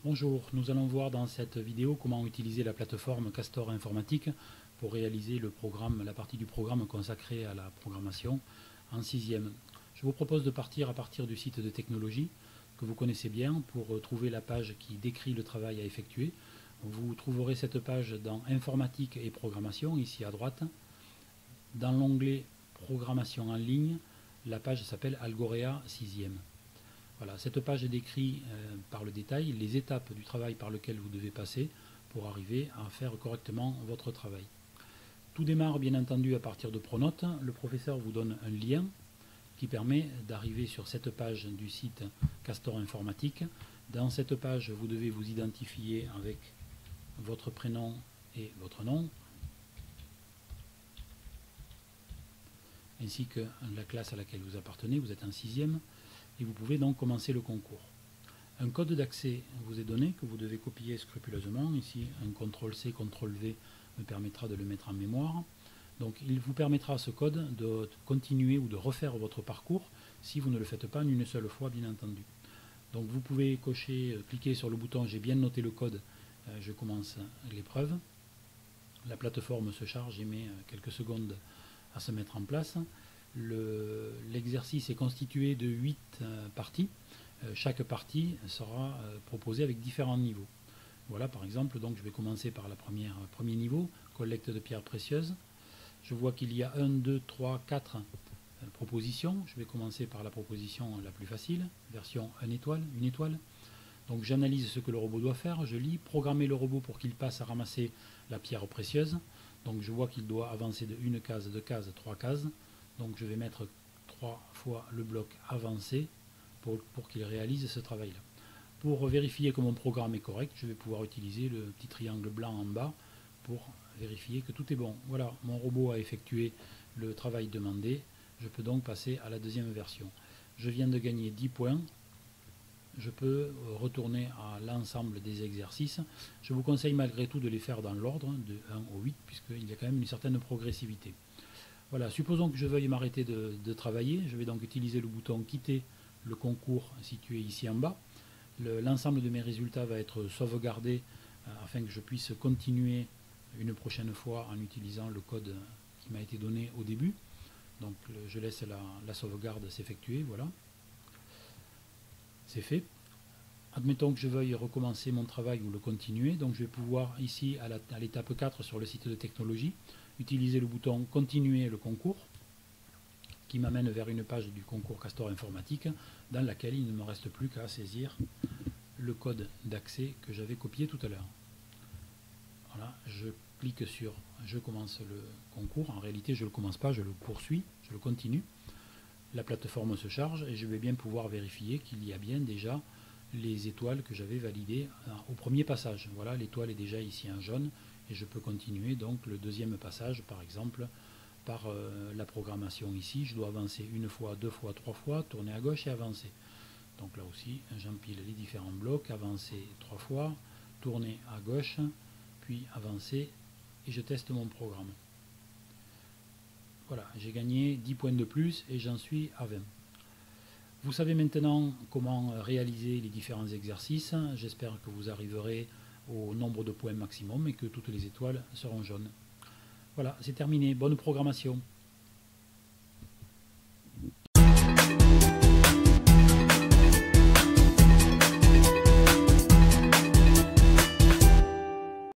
Bonjour, nous allons voir dans cette vidéo comment utiliser la plateforme Castor Informatique pour réaliser la partie du programme consacrée à la programmation en 6e. Je vous propose de partir à partir du site de technologie que vous connaissez bien pour trouver la page qui décrit le travail à effectuer. Vous trouverez cette page dans Informatique et Programmation, ici à droite. Dans l'onglet Programmation en ligne, la page s'appelle Algorea 6e. Voilà, cette page décrit par le détail les étapes du travail par lequel vous devez passer pour arriver à faire correctement votre travail. Tout démarre bien entendu à partir de Pronote. Le professeur vous donne un lien qui permet d'arriver sur cette page du site Castor Informatique. Dans cette page, vous devez vous identifier avec votre prénom et votre nom, ainsi que la classe à laquelle vous appartenez. Vous êtes en 6e. Et vous pouvez donc commencer le concours. Un code d'accès vous est donné que vous devez copier scrupuleusement. Ici, un CTRL-C, CTRL-V me permettra de le mettre en mémoire. Donc il vous permettra ce code de continuer ou de refaire votre parcours si vous ne le faites pas une seule fois, bien entendu. Donc vous pouvez cliquer sur le bouton « J'ai bien noté le code, je commence l'épreuve ». La plateforme se charge et met quelques secondes à se mettre en place. L'exercice est constitué de 8 parties. Chaque partie sera proposée avec différents niveaux. Voilà, par exemple, donc je vais commencer par le premier niveau, collecte de pierres précieuses. Je vois qu'il y a 1, 2, 3, 4 propositions. Je vais commencer par la proposition la plus facile, version 1 étoile, 1 étoile. Donc j'analyse ce que le robot doit faire, je lis, programmer le robot pour qu'il passe à ramasser la pierre précieuse. Donc je vois qu'il doit avancer de 1 case, 2 cases, 3 cases. Donc je vais mettre 3 fois le bloc avancé pour qu'il réalise ce travail-là. Pour vérifier que mon programme est correct, je vais pouvoir utiliser le petit triangle blanc en bas pour vérifier que tout est bon. Voilà, mon robot a effectué le travail demandé. Je peux donc passer à la deuxième version. Je viens de gagner 10 points. Je peux retourner à l'ensemble des exercices. Je vous conseille malgré tout de les faire dans l'ordre, de 1 au 8, puisqu'il y a quand même une certaine progressivité. Voilà, supposons que je veuille m'arrêter de travailler. Je vais donc utiliser le bouton « Quitter le concours » situé ici en bas. L'ensemble de mes résultats va être sauvegardé afin que je puisse continuer une prochaine fois en utilisant le code qui m'a été donné au début. Donc je laisse la sauvegarde s'effectuer, voilà. C'est fait. Admettons que je veuille recommencer mon travail ou le continuer. Donc je vais pouvoir ici à l'étape 4 sur le site de technologie utiliser le bouton « Continuer le concours » qui m'amène vers une page du concours Castor Informatique dans laquelle il ne me reste plus qu'à saisir le code d'accès que j'avais copié tout à l'heure. Voilà, je clique sur « Je commence le concours ». En réalité, je ne le commence pas, je le poursuis, je le continue. La plateforme se charge et je vais bien pouvoir vérifier qu'il y a bien déjà les étoiles que j'avais validées au premier passage. Voilà, l'étoile est déjà ici en jaune et je peux continuer donc le deuxième passage, par exemple, par la programmation ici. Je dois avancer 1 fois, 2 fois, 3 fois, tourner à gauche et avancer. Donc là aussi, j'empile les différents blocs, avancer 3 fois, tourner à gauche, puis avancer et je teste mon programme. Voilà, j'ai gagné 10 points de plus et j'en suis à 20. Vous savez maintenant comment réaliser les différents exercices. J'espère que vous arriverez au nombre de points maximum et que toutes les étoiles seront jaunes. Voilà, c'est terminé. Bonne programmation.